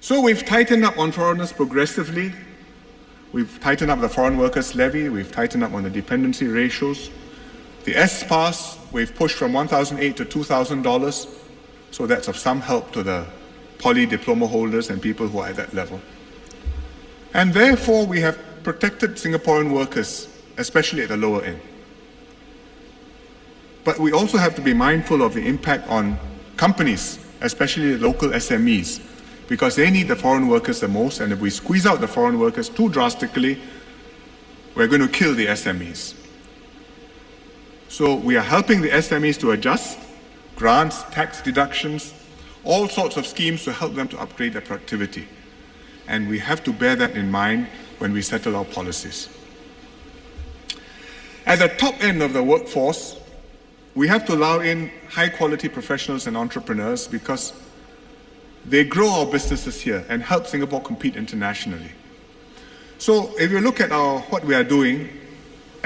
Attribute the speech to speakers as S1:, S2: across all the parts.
S1: So we've tightened up on foreigners progressively. We've tightened up the foreign workers levy. We've tightened up on the dependency ratios. The S-Pass, we've pushed from $1,008 to $2,000. So that's of some help to the poly diploma holders and people who are at that level. And therefore, we have protected Singaporean workers, especially at the lower end. But we also have to be mindful of the impact on companies, especially local SMEs, because they need the foreign workers the most, and if we squeeze out the foreign workers too drastically, we're going to kill the SMEs. So we are helping the SMEs to adjust, grants, tax deductions, all sorts of schemes to help them to upgrade their productivity. And we have to bear that in mind when we settle our policies. At the top end of the workforce, we have to allow in high-quality professionals and entrepreneurs because they grow our businesses here and help Singapore compete internationally. So if you look at what we are doing,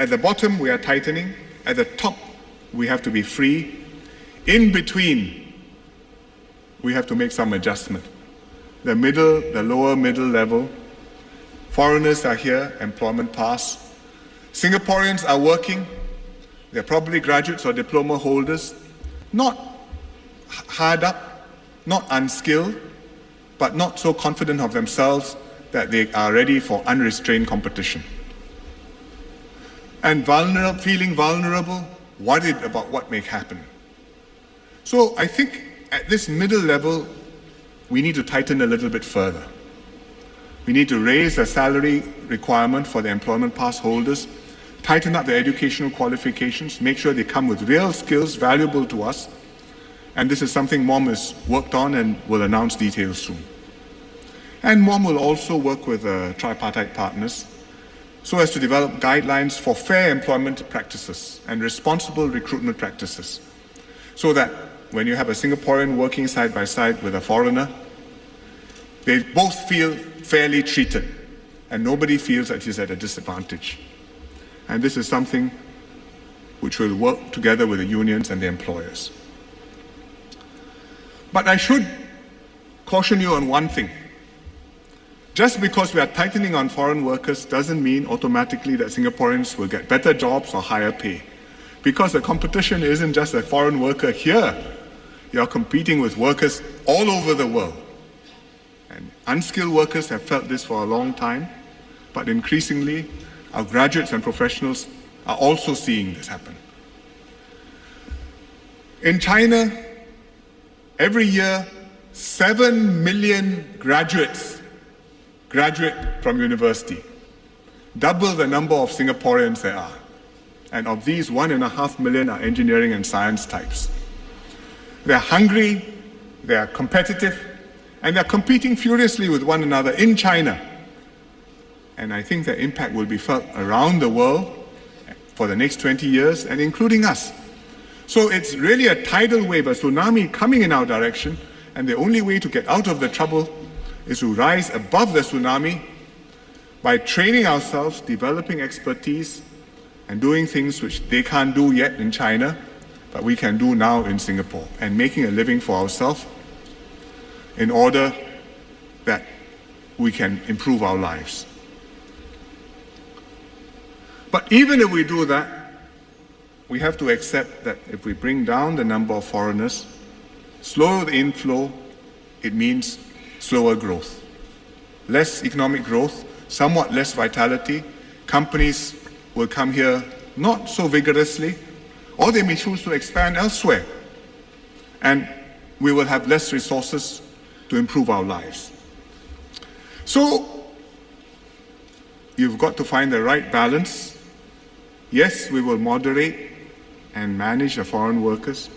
S1: at the bottom we are tightening, at the top we have to be free, in between we have to make some adjustment. The middle, the lower middle level, foreigners are here, employment pass. Singaporeans are working, they're probably graduates or diploma holders, not hard up, not unskilled, but not so confident of themselves that they are ready for unrestrained competition. And feeling vulnerable, worried about what may happen. So I think at this middle level, we need to tighten a little bit further. We need to raise the salary requirement for the employment pass holders, tighten up the educational qualifications, make sure they come with real skills valuable to us. And this is something MOM has worked on and will announce details soon. And MOM will also work with tripartite partners so as to develop guidelines for fair employment practices and responsible recruitment practices, so that when you have a Singaporean working side by side with a foreigner, they both feel fairly treated and nobody feels that he's at a disadvantage. And this is something which will work together with the unions and the employers. But I should caution you on one thing. Just because we are tightening on foreign workers doesn't mean automatically that Singaporeans will get better jobs or higher pay. Because the competition isn't just a foreign worker here. You're competing with workers all over the world. And unskilled workers have felt this for a long time, but increasingly our graduates and professionals are also seeing this happen. In China, every year, 7 million graduate from university, double the number of Singaporeans there are. And of these, 1.5 million are engineering and science types. They're hungry, they're competitive, and they're competing furiously with one another in China. And I think the impact will be felt around the world for the next 20 years, and including us. So it's really a tidal wave, a tsunami coming in our direction, and the only way to get out of the trouble is to rise above the tsunami by training ourselves, developing expertise, and doing things which they can't do yet in China, but we can do now in Singapore, and making a living for ourselves in order that we can improve our lives. But even if we do that, we have to accept that if we bring down the number of foreigners, slow the inflow, it means slower growth. Less economic growth, somewhat less vitality. Companies will come here not so vigorously, or they may choose to expand elsewhere. And we will have less resources to improve our lives. So, you've got to find the right balance. Yes, we will moderate and manage the foreign workers,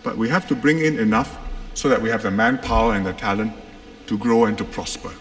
S1: but we have to bring in enough so that we have the manpower and the talent to grow and to prosper.